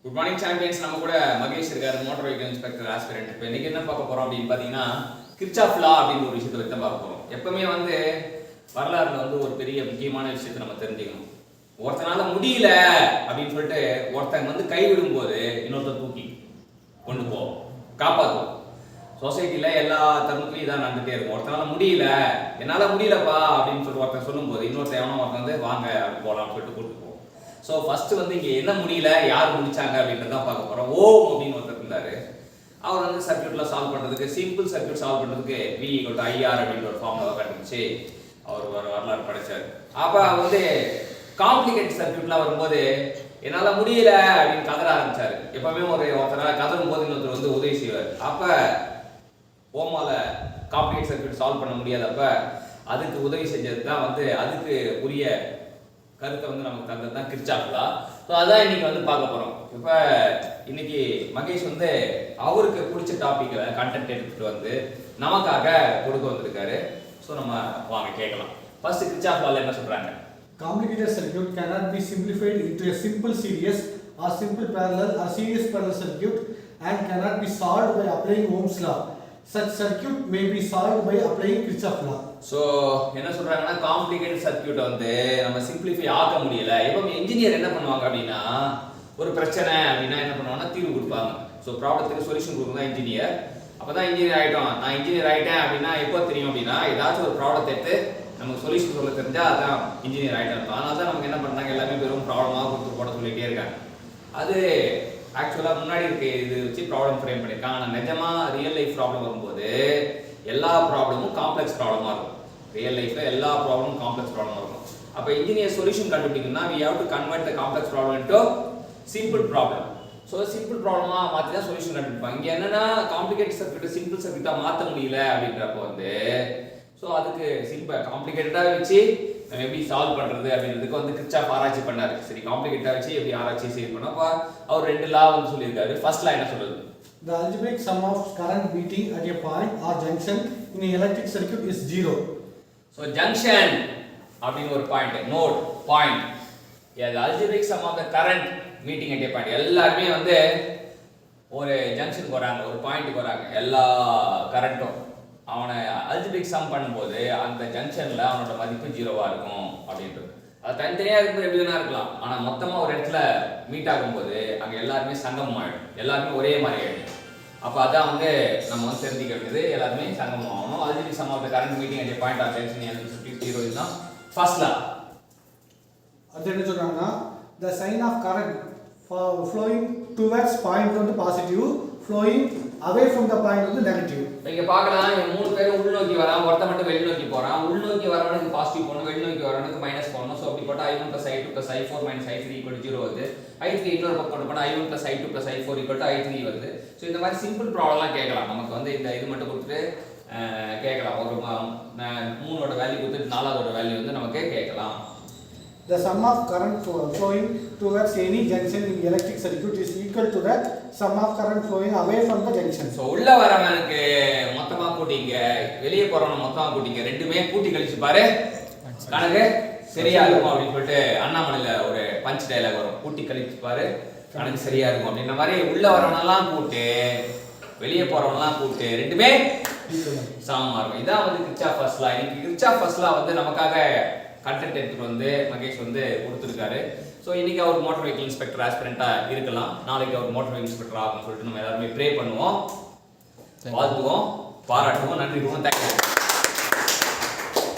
Good morning champions. நம்ம கூட மகேஷ் இருக்காரு, மோட்டார் வெஹிக்கிள் இன்ஸ்பெக்டர் ஆஸ்பிரண்ட். இப்போ இன்னைக்கு என்ன பார்க்க போறோம் அப்படின்னு பார்த்தீங்கன்னா, கிர்ச்சாஃப் லா அப்படின்னு ஒரு விஷயத்தை பற்றி பார்க்க போறோம். எப்பவுமே வரலாறுல ஒரு பெரிய முக்கியமான விஷயத்தை நம்ம தெரிஞ்சுக்கணும். ஒருத்தனால முடியல அப்படின்னு சொல்லிட்டு ஒருத்தங்க கைவிடும் போது இன்னொருத்தர் தூக்கி கொண்டு போவோம், காப்பாற்றுவோம். சொசைட்டில எல்லா தருணத்துலையும் இதான் நடந்துட்டே இருக்கும். ஒருத்தனால முடியல, என்னால முடியலப்பா அப்படின்னு சொல்லிட்டு ஒருத்தன் சொல்லும் போது இன்னொருத்தன் எவனோ ஒருத்தன் வாங்க அப்படி போகலாம்னு சொல்லிட்டு கூப்பிட்டு போவோம். ஸோ ஃபர்ஸ்ட் இங்க என்ன முடியல, யார் முடிச்சாங்க அப்படின்றதான் பார்க்க போறோம். ஓம் அப்படின்னு ஒருத்தர் இருந்தாரு. அவர் சர்க்யூட்ல சால்வ் பண்றதுக்கு, சிம்பிள் சர்க்யூட் சால்வ் பண்றதுக்கு V = IR அப்படின்னு ஒரு ஃபார்முலா கண்டுபிடிச்சு அவர் வரலாறு படைச்சார். அப்ப காம்ப்ளிகேட் சர்க்யூட்லாம் வரும்போது என்னால முடியல அப்படின்னு கதற ஆரம்பிச்சாரு. எப்பவுமே ஒருத்தரால கதறும் போது இன்னொருத்தர் உதவி செய்வார். அப்ப ஓமால காம்ப்ளிகேட் சர்க்யூட் சால்வ் பண்ண முடியாதப்ப அதுக்கு உதவி செஞ்சது தான் அதுக்கு உரிய கருத்தை நமக்கு தந்தது தான் கிர்ச்சாஃப் லா. ஸோ அதான் இன்னைக்கு பார்க்க போறோம். இப்போ இன்னைக்கு மகேஷ் அவருக்கு பிடிச்ச டாபிக்ல கண்டென்ட் எடுத்துட்டு நமக்காக கொடுக்க வந்திருக்காரு. ஸோ நம்ம வாங்க கேட்கலாம். ஃபர்ஸ்ட் கிர்ச்சாஃப் லால என்ன சொல்றாங்க? Complicated circuit cannot be simplified into a simple series or simple parallel or series parallel circuit and cannot be solved by applying Ohm's law. Such circuit may be solved by applying Kirchhoff law. So என்ன சொல்றாங்கன்னா, complicated circuit நம்ம simplify ஆக்க முடியல. எப்பவுமே engineer என்ன பண்ணுவாங்க அப்படின்னா, ஒரு பிரச்சனை அப்படின்னா என்ன பண்ணுவாங்கன்னா தீர்வு கொடுப்பாங்க. ஸோ ப்ராப்ளத்துக்கு சொல்யூஷன் கொடுக்குறது இன்ஜினியர். அப்பதான் இன்ஜினியர் ஆயிட்டோம். நான் இன்ஜினியர் ஆயிட்டேன் அப்படின்னா எப்போ தெரியும் அப்படின்னா, ஏதாச்சும் ஒரு ப்ராப்ளத்தை எடுத்து நமக்கு சொல்யூஷன் சொல்ல தெரிஞ்சா அதான் இன்ஜினியர் ஆகிட்டோம். அதனால தான் நமக்கு என்ன பண்ணுறாங்க, எல்லாமே வெறும் ப்ராப்ளமாக கொடுத்து போட சொல்லிகிட்டே இருக்காங்க. அது ஆக்சுவலாக முன்னாடி இது வச்சு ப்ராப்ளம் ஃப்ரேம் பண்ணியிருக்காங்க. ஆனால் நிஜமாக ரியல் லைஃப் ப்ராப்ளம் வரும்போது எல்லா ப்ராப்ளமும் காம்ப்ளெக்ஸ் ப்ராப்ளமாக இருக்கும். ரியல் லைஃப்பில் எல்லா ப்ராப்ளமும் காம்ப்ளெக்ஸ் ப்ராப்ளமாக இருக்கும். அப்போ இன்ஜினியர் சொல்யூஷன் கண்டுபிடிக்கணும்னா we have to convert the complex problem into simple problem. So simple ப்ராப்ளமாக மாற்றி தான் சொல்யூஷன் கண்டுபிடிப்பாங்க. இங்கே என்னன்னா, காம்ப்ளிகேட்டட் சர்க்யூட்டை சிம்பிள் சர்க்யூட்டாக மாற்ற முடியல அப்படின்றப்போ ஸோ அதுக்கு சிம்பிள் காம்ப்ளிகேட்டடாக வச்சு நம்ம எப்படி சால்வ் பண்ணுறது அப்படின்றதுக்கு கிர்ச்சாஃப் ஆராய்ச்சி பண்ணார். சரி, காம்ப்ளிகேட்டடாக வச்சு எப்படி ஆராய்ச்சி செய்ய பண்ணோம். அப்போ அவர் 2 லா சொல்லியிருக்காரு. ஃபர்ஸ்ட் லா என்ன சொல்லுது? The algebraic sum of current meeting at a point or junction in an electric circuit is 0. So junction அப்படின்னு ஒரு point, note point. the algebraic sum of the current meeting at a point. எல்லாருமே ஒரு ஜங்ஷனுக்கு வராங்க, ஒரு பாயிண்ட்டுக்கு வராங்க. எல்லா கரண்ட்டும் அவனை அல்ஜிபிரிக் சம் பண்ணும்போது அந்த ஜங்ஷன்ல அவனோட மதிப்பு 0வா இருக்கும் அப்படின்றது. அது தனித்தனியா இருக்கும்போது எப்படி வேணா இருக்கலாம். ஆனா மொத்தமா ஒரு இடத்துல மீட் ஆகும்போது அங்க எல்லாருமே சங்கமம் ஆயிடும், எல்லாருமே ஒரே மாதிரி ஆயிடும். அப்ப அதான் நம்ம தெரிஞ்சுக்க வேண்டியது, எல்லாருமே சங்கமம் ஆகணும். Algebraic sum of the current meeting at a point of junction L 0 இதுதான் ஃபர்ஸ்ட் லா. அது என்ன சொல்றாங்கன்னா, the sign of current flowing towards point positive, flowing away from the point negative. இங்க பார்க்கலாம், இவங்க 3 பேரும் உள்நோக்கி வரான், ஒருத்த மட்டும் வெளிநோக்கி போறான். உள்நோக்கி வரவனுக்கு பாசிட்டிவ் போடணும், வெளிநோக்கி வரவனுக்கு மைனஸ் போடணும். சோ அப்படி போட்டா I1 + I2 + I4 - I3 = 0 வருது. I3 இன்னொரு பக்கம் போட்டா I1 + I2 + I4 = I3 வருது. சோ இந்த மாதிரி சிம்பிள் ப்ராப்ளம்லாம் கேட்கலாம். நமக்கு இந்த இது மட்டும் கொடுத்துட்டு கேட்கலாம். ஒரு 3ஓட வேல்யூ கொடுத்துட்டு 4ஓட வேல்யூ நமக்கு கேட்கலாம். The sum of current flowing towards any junction in electric circuit is equal to the sum of current flowing away from the junction. So உள்ள வரவனுக்கு மொத்தமா கூட்டிங்க, வெளியே போறவன மொத்தமா கூட்டிங்க, ரெண்டுமே கூட்டி கழிச்சு பாரு கணக்கு சரியா இருக்கும் அப்படின்னு சொல்லிட்டு அண்ணாமலையில ஒரு பஞ்ச் டயலாக் வரும். கூட்டி கழிச்சு பாரு கணக்கு சரியா இருக்கும் அப்படின்ற மாதிரி உள்ள வரவனெல்லாம் கூட்டு வெளியே போறவனெல்லாம் கூட்டு ரெண்டுமே சமமா இருக்கும். இதான் கிர்ச்சாஃப் ஃபர்ஸ்ட் லா. இன்னைக்கு கிர்ச்சாஃப் ஃபர்ஸ்ட் லா நமக்காக கண்டென்ட் எடுத்துட்டு மகேஷ் கொடுத்துருக்காரு. ஸோ இன்னைக்கு அவர் மோட்டார் வெஹிக்கிள் இன்ஸ்பெக்டர் ஆஸ்பிரண்டா இருக்கலாம், நாளைக்கு அவர் மோட்டார் வெஹிக்கிள் இன்ஸ்பெக்டர் ஆகும்னு சொல்லிட்டு நம்ம எல்லாருமே ப்ரே பண்ணுவோம், வாழ்த்துவோம், பாராட்டுவோம். நன்றி, தேங்க்யூ.